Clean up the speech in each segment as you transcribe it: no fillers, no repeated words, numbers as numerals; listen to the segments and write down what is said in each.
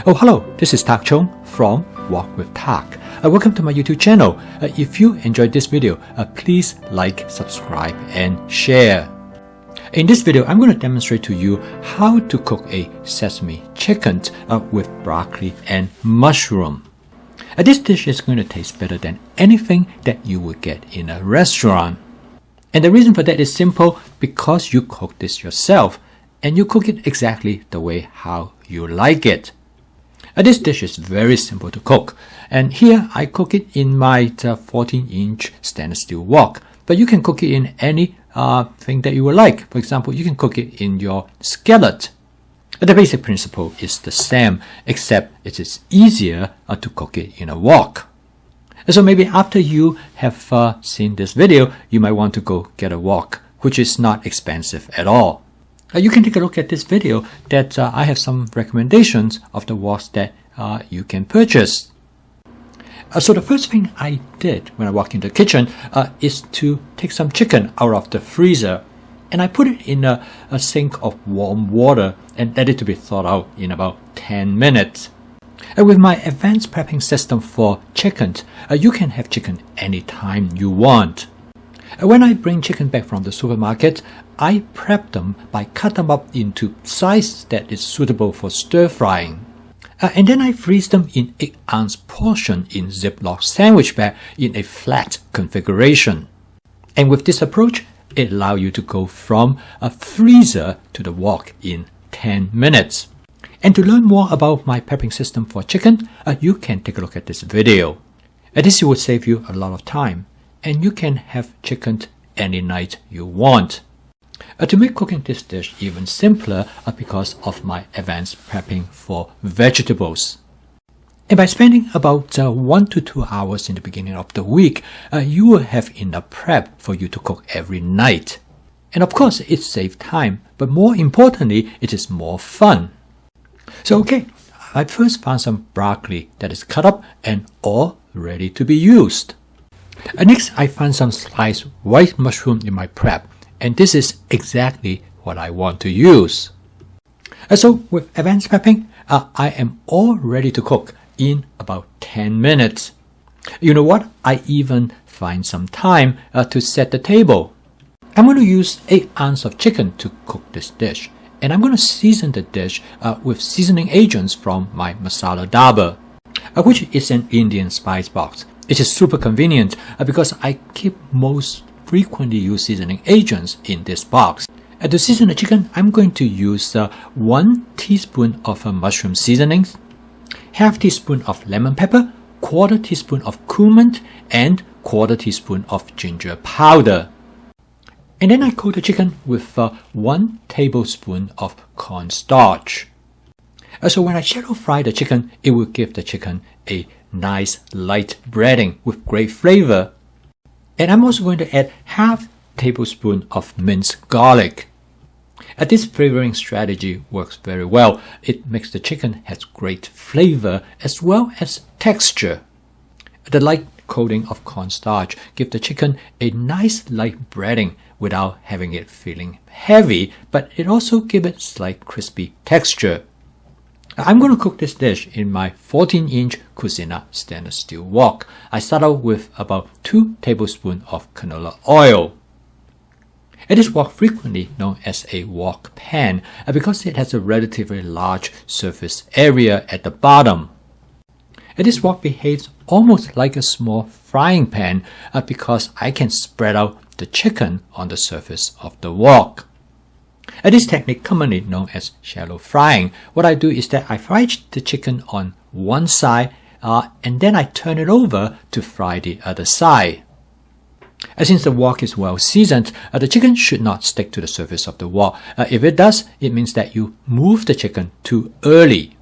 Oh, hello, this is Tak Chung from Walk with Tak. Welcome to my YouTube channel. If you enjoyed this video, please like, subscribe, and share. In this video, I'm going to demonstrate to you how to cook a sesame chicken with broccoli and mushroom. This dish is going to taste better than anything that you would get in a restaurant. And the reason for that is simple, because you cook this yourself and you cook it exactly the way how you like it. This dish is very simple to cook, and here I cook it in my 14-inch stainless steel wok, but you can cook it in any thing that you would like. For example, you can cook it in your skillet. The basic principle is the same, except it is easier to cook it in a wok. So maybe after you have seen this video, you might want to go get a wok, which is not expensive at all. You can take a look at this video that I have some recommendations of the woks that you can purchase. So the first thing I did when I walked into the kitchen is to take some chicken out of the freezer, and I put it in a sink of warm water and let it to be thawed out in about 10 minutes. With my advanced prepping system for chicken, you can have chicken anytime you want. When I bring chicken back from the supermarket, I prep them by cut them up into size that is suitable for stir frying. And then I freeze them in 8-ounce portion in Ziploc sandwich bag in a flat configuration. And with this approach, it allows you to go from a freezer to the wok in 10 minutes. And to learn more about my prepping system for chicken, you can take a look at this video. This will save you a lot of time, and you can have chicken any night you want. To make cooking this dish even simpler because of my advanced prepping for vegetables. And by spending about 1 to 2 hours in the beginning of the week, you will have enough prep for you to cook every night. And of course, it saves time, but more importantly, it is more fun. So okay, I first found some broccoli that is cut up and all ready to be used. Next, I found some sliced white mushroom in my prep, and this is exactly what I want to use. So with advanced prepping, I am all ready to cook in about 10 minutes. You know what? I even find some time to set the table. I'm going to use 8 ounces of chicken to cook this dish, and I'm going to season the dish with seasoning agents from my masala dabur, which is an Indian spice box. It is super convenient because I keep most frequently used seasoning agents in this box. To season the chicken, I'm going to use 1 teaspoon of mushroom seasonings, half teaspoon of lemon pepper, quarter teaspoon of cumin, and quarter teaspoon of ginger powder. And then I coat the chicken with 1 tablespoon of cornstarch. So when I shallow fry the chicken, it will give the chicken a nice light breading with great flavor. And I'm also going to add half tablespoon of minced garlic. This flavoring strategy works very well. It makes the chicken has great flavor as well as texture. The light coating of cornstarch gives the chicken a nice light breading without having it feeling heavy, but it also gives it slight crispy texture. I'm going to cook this dish in my 14-inch Cucina stainless steel wok. I start out with about 2 tablespoons of canola oil. It is wok frequently known as a wok pan because it has a relatively large surface area at the bottom. This wok behaves almost like a small frying pan because I can spread out the chicken on the surface of the wok. This technique, commonly known as shallow frying, what I do is that I fry the chicken on one side and then I turn it over to fry the other side. Since the wok is well seasoned, the chicken should not stick to the surface of the wok. If it does, it means that you move the chicken too early.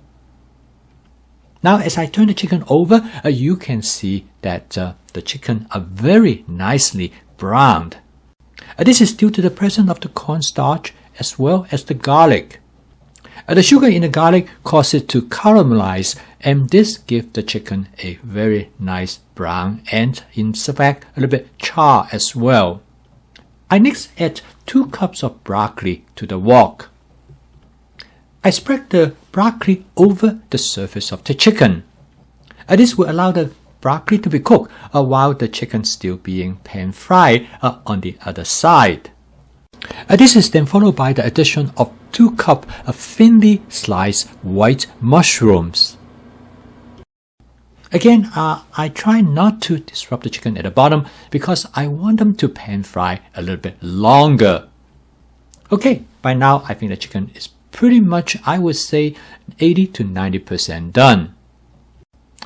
Now as I turn the chicken over, you can see that the chicken are very nicely browned. This is due to the presence of the cornstarch as well as the garlic. The sugar in the garlic causes it to caramelize, and this gives the chicken a very nice brown and in fact a little bit char as well. I next add 2 cups of broccoli to the wok. I spread the broccoli over the surface of the chicken. This will allow the broccoli to be cooked while the chicken still being pan fried on the other side. This is then followed by the addition of 2 cups of thinly sliced white mushrooms. Again, I try not to disrupt the chicken at the bottom because I want them to pan fry a little bit longer. Okay, by now I think the chicken is pretty much, I would say, 80 to 90% done.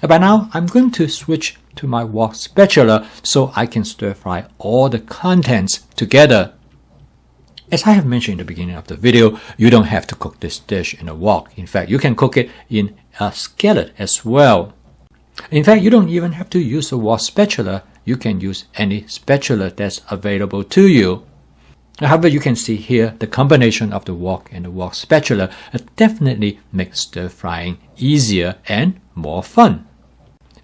By now, I'm going to switch to my wok spatula so I can stir fry all the contents together. As I have mentioned in the beginning of the video, you don't have to cook this dish in a wok. In fact, you can cook it in a skillet as well. In fact, you don't even have to use a wok spatula. You can use any spatula that's available to you. However, you can see here the combination of the wok and the wok spatula definitely makes stir frying easier and more fun.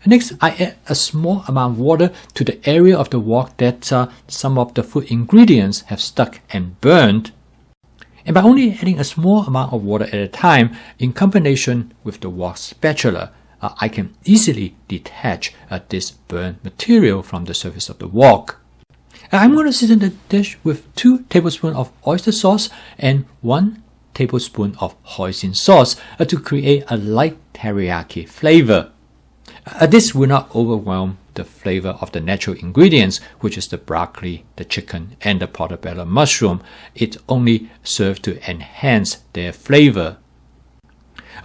Next, I add a small amount of water to the area of the wok that some of the food ingredients have stuck and burned. And by only adding a small amount of water at a time, in combination with the wok spatula, I can easily detach this burnt material from the surface of the wok. I'm going to season the dish with 2 tablespoons of oyster sauce and 1 tablespoon of hoisin sauce to create a light teriyaki flavor. This will not overwhelm the flavor of the natural ingredients, which is the broccoli, the chicken, and the portobello mushroom. It only serves to enhance their flavor.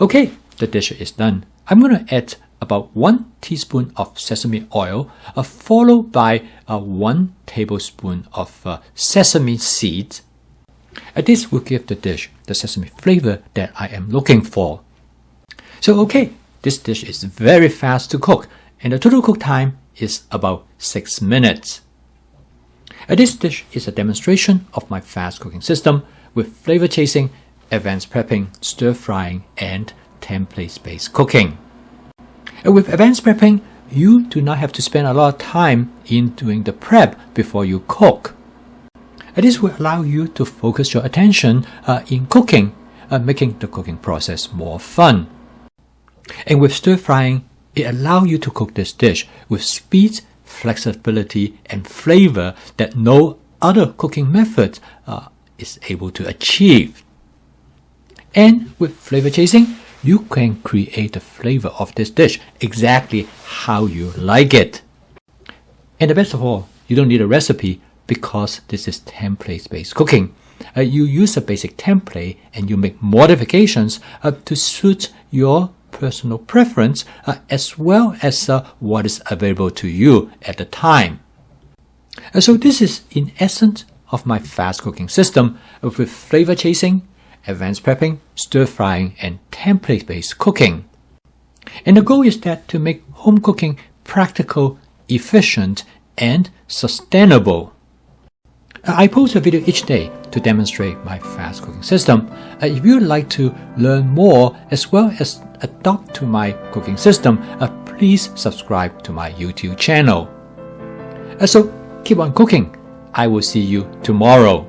Okay, the dish is done. I'm going to add about 1 teaspoon of sesame oil, followed by 1 tablespoon of sesame seeds. This will give the dish the sesame flavor that I am looking for. So okay, this dish is very fast to cook, and the total cook time is about 6 minutes. This dish is a demonstration of my fast cooking system with flavor chasing, advanced prepping, stir frying, and template-based cooking. With advanced prepping, you do not have to spend a lot of time in doing the prep before you cook. This will allow you to focus your attention in cooking, making the cooking process more fun. And with stir frying, it allows you to cook this dish with speed, flexibility, and flavor that no other cooking method is able to achieve. And with flavor chasing, you can create the flavor of this dish exactly how you like it. And the best of all, you don't need a recipe because this is template-based cooking. You use a basic template and you make modifications to suit your personal preference as well as what is available to you at the time. So this is in essence of my fast cooking system with flavor chasing, advanced prepping, stir frying, and template-based cooking. And the goal is that to make home cooking practical, efficient, and sustainable. I post a video each day to demonstrate my fast cooking system. If you would like to learn more as well as adopt to my cooking system, please subscribe to my YouTube channel. So keep on cooking. I will see you tomorrow.